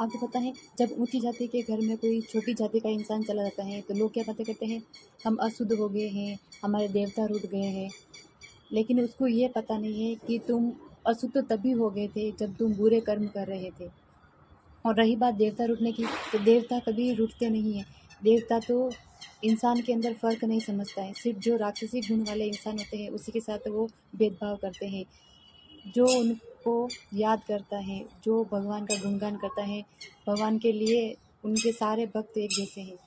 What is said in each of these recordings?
आपको पता है जब ऊँची जाति के घर में कोई छोटी जाति का इंसान चला जाता है तो लोग क्या बातें करते हैं, हम अशुद्ध हो गए हैं, हमारे देवता रूठ गए हैं। लेकिन उसको ये पता नहीं है कि तुम अशुद्ध तो तभी हो गए थे जब तुम बुरे कर्म कर रहे थे। और रही बात देवता रूठने की, तो देवता कभी रूठते नहीं हैं। देवता तो इंसान के अंदर फ़र्क नहीं समझता है, सिर्फ जो राक्षसी गुण वाले इंसान होते हैं उसी के साथ वो भेदभाव करते हैं। जो उनको याद करता है, जो भगवान का गुणगान करता है, भगवान के लिए उनके सारे भक्त एक जैसे हैं।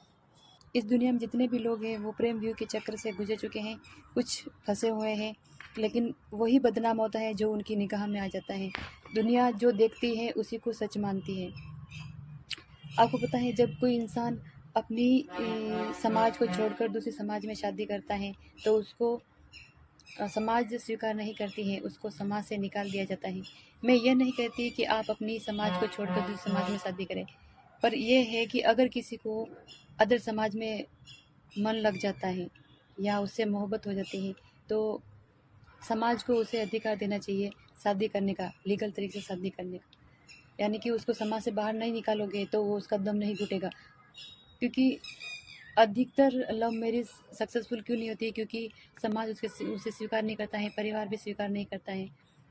इस दुनिया में जितने भी लोग हैं वो प्रेम व्यू के चक्र से गुजर चुके हैं, कुछ फंसे हुए हैं, लेकिन वही बदनाम होता है जो उनकी निगाह में आ जाता है। दुनिया जो देखती है उसी को सच मानती है। आपको पता है जब कोई इंसान अपनी समाज को छोड़कर दूसरे समाज में शादी करता है तो उसको समाज स्वीकार नहीं करती है, उसको समाज से निकाल दिया जाता है। मैं ये नहीं कहती कि आप अपनी समाज को छोड़कर दूसरे समाज में शादी करें, पर यह है कि अगर किसी को अदर समाज में मन लग जाता है या उससे मोहब्बत हो जाती है तो समाज को उसे अधिकार देना चाहिए शादी करने का, लीगल तरीके से शादी करने का। यानी कि उसको समाज से बाहर नहीं निकालोगे तो वो उसका दम नहीं घुटेगा। क्योंकि अधिकतर लव मैरिज सक्सेसफुल क्यों नहीं होती है, क्योंकि समाज उसे स्वीकार नहीं करता है, परिवार भी स्वीकार नहीं करता है।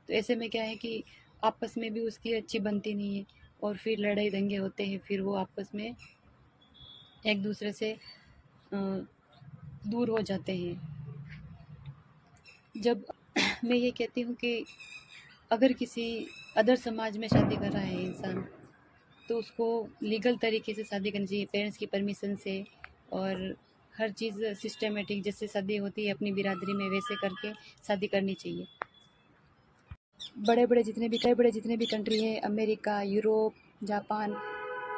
तो ऐसे में क्या है कि आपस में भी उसकी अच्छी बनती नहीं है और फिर लड़ाई दंगे होते हैं, फिर वो आपस में एक दूसरे से दूर हो जाते हैं। जब मैं ये कहती हूँ कि अगर किसी अदर समाज में शादी कर रहा है इंसान तो उसको लीगल तरीके से शादी करनी चाहिए, पेरेंट्स की परमिशन से, और हर चीज़ सिस्टमेटिक जैसे शादी होती है अपनी बिरादरी में वैसे करके शादी करनी चाहिए। बड़े जितने भी कंट्री हैं, अमेरिका, यूरोप, जापान,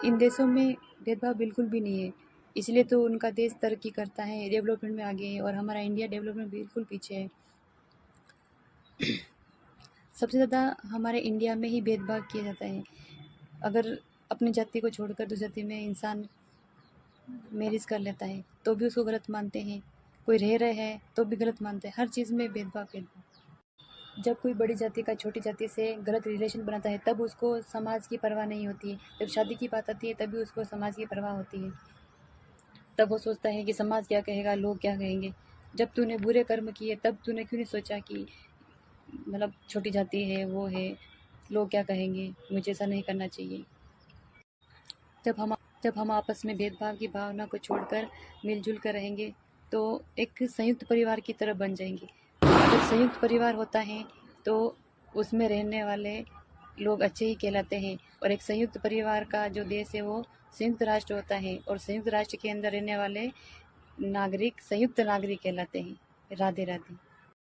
इन देशों में भेदभाव बिल्कुल भी नहीं है। इसलिए तो उनका देश तरक्की करता है, डेवलपमेंट में आगे है, और हमारा इंडिया डेवलपमेंट बिल्कुल पीछे है। सबसे ज़्यादा हमारे इंडिया में ही भेदभाव किया जाता है। अगर अपनी जाति को छोड़कर दूसरी जाति में इंसान मैरिज कर लेता है तो भी उसको गलत मानते हैं, कोई रह रहे हैं तो भी गलत मानते हैं, हर चीज़ में भेदभाव। जब कोई बड़ी जाति का छोटी जाति से गलत रिलेशन बनाता है तब उसको समाज की परवाह नहीं होती है, जब शादी की बात आती है तभी उसको समाज की परवाह होती है। तब वो सोचता है कि समाज क्या कहेगा, लोग क्या कहेंगे। जब तूने बुरे कर्म किए तब तूने क्यों नहीं सोचा कि मतलब छोटी जाति है, वो है, लोग क्या कहेंगे, मुझे ऐसा नहीं करना चाहिए। जब हम आपस में भेदभाव की भावना को छोड़कर मिलजुल कर रहेंगे तो एक संयुक्त परिवार की तरह बन जाएंगे। जब संयुक्त परिवार होता है तो उसमें रहने वाले लोग अच्छे ही कहलाते हैं, और एक संयुक्त परिवार का जो देश है वो संयुक्त राष्ट्र होता है, और संयुक्त राष्ट्र के अंदर रहने वाले नागरिक संयुक्त नागरिक कहलाते हैं। राधे राधे।